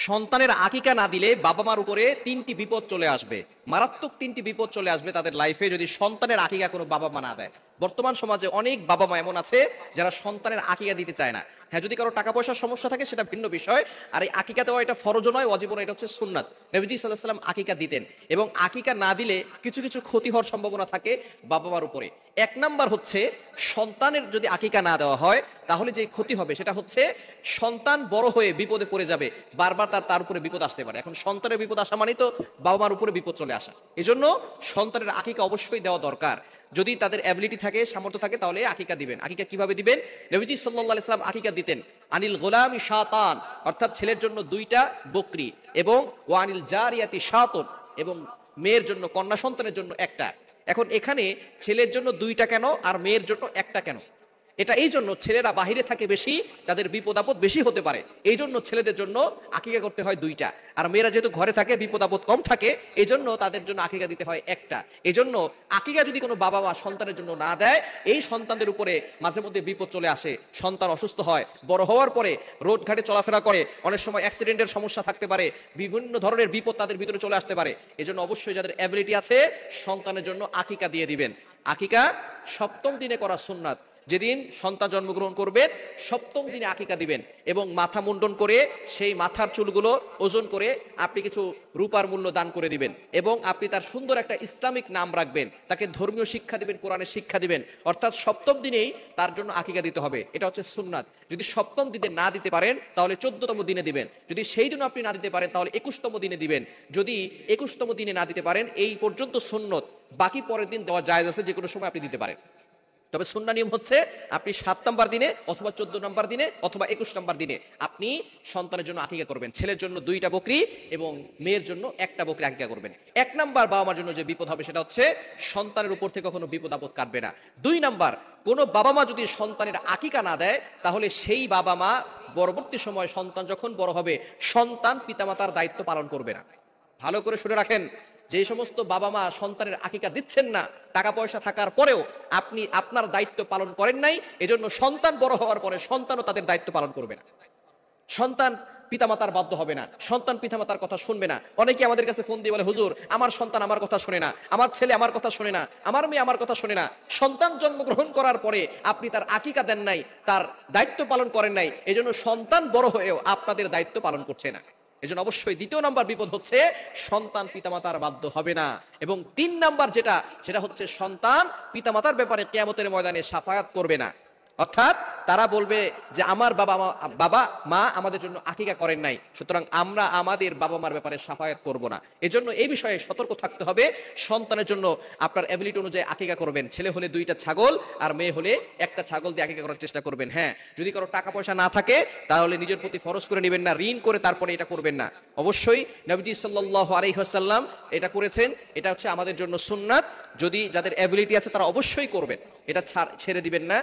সন্তানের আকিকা না দিলে বাবা মার উপরে তিনটি বিপদ চলে আসবে, মারাত্মক তিনটি বিপদ চলে আসবে তাদের লাইফে যদি সন্তানের আকিকা কোনো বাবা মা না দেয়। বর্তমান সমাজে অনেক বাবা মা এমন আছে যারা সন্তানের আকিকা দিতে চায় না। হ্যাঁ, যদি কারো টাকা পয়সার সমস্যা থাকে সেটা ভিন্ন বিষয়। আর এই আকিকা দেওয়া এটা ফরজও নয়, ওয়াজিবও নয়, এটা হচ্ছে সুন্নাত। নবীজি সাল্লাল্লাহু আলাইহি ওয়াসাল্লাম আকিকা দিতেন, এবং আকিকা না দিলে কিছু কিছু ক্ষতি হওয়ার সম্ভাবনা থাকে বাবা মার উপরে। এক নাম্বার হচ্ছে, সন্তানের যদি আকিকা না দেওয়া হয় তাহলে যে ক্ষতি হবে সেটা হচ্ছে সন্তান বড় হয়ে বিপদে পড়ে যাবে, বারবার তার উপরে বিপদ আসতে পারে। এখন সন্তানের বিপদ আসা মানে তো বাবা মার উপরে বিপদ চলে আসা। এজন্য সন্তানের আকিকা অবশ্যই দেওয়া দরকার। যদি তাদের অ্যাবিলিটি থাকে, সামর্থ্য থাকে, তাহলে আকিকা দিবেন। আকিকা কিভাবে দিবেন? নবীজি সাল্লাল্লাহু আলাইহি ওয়াসাল্লাম আকিকা দিতেন আনিল গোলামি শাতান, অর্থাৎ ছেলের জন্য 2টা বকরি, এবং ওয়ানিল জারিয়াতি শাতুন, এবং মেয়ের জন্য, কন্যা সন্তানের জন্য 1টা। এখন এখানে ছেলের জন্য 2টা কেন আর মেয়ের জন্য 1টা কেন? এটা এই জন্য, ছেলেরা বাহিরে থাকে বেশি, তাদের বিপদ আপদ বেশি হতে পারে, এই জন্য ছেলেদের জন্য আকিকা করতে হয় 2টা। আর মেয়েরা যেহেতু ঘরে থাকে, বিপদ আপদ কম থাকে, এই জন্য তাদের জন্য আকিকা দিতে হয় 1টা। এই জন্য আকিকা যদি কোনো বাবা মা সন্তানের জন্য না দেয়, এই সন্তানদের উপরে মাঝে মধ্যে বিপদ চলে আসে। সন্তান অসুস্থ হয়, বড় হওয়ার পরে রোড ঘাটে চলাফেরা করে, অনেক সময় অ্যাক্সিডেন্টের সমস্যা থাকতে পারে, বিভিন্ন ধরনের বিপদ তাদের ভিতরে চলে আসতে পারে। এই জন্য অবশ্যই যাদের অ্যাবিলিটি আছে সন্তানের জন্য আকিকা দিয়ে দিবেন। আকিকা 7ম দিনে করা সুন্নাত। যেদিন সন্তান জন্মগ্রহণ করবেন 7ম দিনে আকিকা দিবেন, এবং মাথা মুন্ডন করে সেই মাথার চুলগুলো ওজন করে আপনি কিছু রূপার মূল্য দান করে দিবেন, এবং আপনি তার সুন্দর একটা ইসলামিক নাম রাখবেন, তাকে ধর্মীয় শিক্ষা দিবেন, কোরআনের শিক্ষা দিবেন। অর্থাৎ 7ম দিনেই তার জন্য আকিকা দিতে হবে, এটা হচ্ছে সুন্নাত। যদি 7ম দিনে না দিতে পারেন তাহলে 14তম দিনে দিবেন। যদি সেই দিনও আপনি না দিতে পারেন তাহলে 21তম দিনে দিবেন। যদি 21তম দিনে না দিতে পারেন, এই পর্যন্ত সুন্নত, বাকি পরের দিন দেওয়া জায়েজ আছে, যে কোনো সময় আপনি দিতে পারেন। তবে সুন্নাহ নিয়ম হচ্ছে আপনি 7 নম্বর দিনে অথবা 14 নম্বর দিনে অথবা 21 নম্বর দিনে আপনি সন্তানের জন্য আকিকা করবেন। ছেলের জন্য 2টা বকরি এবং মেয়ের জন্য 1টা বকরি আকিকা করবেন। 1 নাম্বার বাবা মার জন্য যে বিপদ হবে সেটা হচ্ছে সন্তানের উপর থেকে কখনো বিপদ আপদ কাটবে না। 2 নাম্বার, কোনো বাবা মা যদি সন্তানের আকিকা না দেয় তাহলে সেই বাবা মা পরবর্তী সময় সন্তান যখন বড় হবে, সন্তান পিতামাতার দায়িত্ব পালন করবে না। ভালো করে শুনে রাখেন, যে সমস্ত বাবা মা সন্তানের আকিকা দিচ্ছেন না, টাকা পয়সা থাকার পরেও আপনি আপনার দায়িত্ব পালন করেন নাই, এজন্য সন্তান বড় হওয়ার পরে সন্তানও তাদের দায়িত্ব পালন করবে না। সন্তান পিতামাতার বাধ্য হবে না, সন্তান পিতামাতার কথা শুনবে না। অনেকে আমাদের কাছে ফোন দিয়ে বলে, হুজুর আমার সন্তান আমার কথা শুনে না, আমার ছেলে আমার কথা শুনে না, আমার মেয়ে আমার কথা শুনে না। সন্তান জন্মগ্রহণ করার পরে আপনি তার আকিকা দেন নাই, তার দায়িত্ব পালন করেন নাই, এজন্য সন্তান বড় হয়েও আপনাদের দায়িত্ব পালন করছে না। এজন্য অবশ্যই 2য় নাম্বার বিপদ হচ্ছে সন্তান পিতামাতার বাধ্য হবে না। এবং 3 নাম্বার সেটা হচ্ছে সন্তান পিতামাতার ব্যাপারে কিয়ামতের ময়দানে শাফায়াত করবে না। অর্থাৎ তারা বলবে যে আমার বাবা মা আমাদের জন্য আকিকা করেন নাই, সুতরাং আমরা আমাদের বাবা মার ব্যাপারে শাফায়াত করব না। এজন্য এই বিষয়ে সতর্ক থাকতে হবে। সন্তানের জন্য আপনার অ্যাবিলিটি অনুযায়ী আকিকা করবেন। ছেলে হলে 2টা ছাগল আর মেয়ে হলে 1টা ছাগল দিয়ে আকিকা করার চেষ্টা করবেন। হ্যাঁ, যদি কারো টাকা পয়সা না থাকে তাহলে নিজের প্রতি ফরজ করে নেবেন না, ঋণ করে তারপরে এটা করবেন না। অবশ্যই নবীজি সাল্লাল্লাহু আলাইহি ওয়াসাল্লাম এটা করেছেন, এটা হচ্ছে আমাদের জন্য সুন্নাত। যদি যাদের অ্যাবিলিটি আছে তারা অবশ্যই করবেন, এটা ছেড়ে দিবেন না।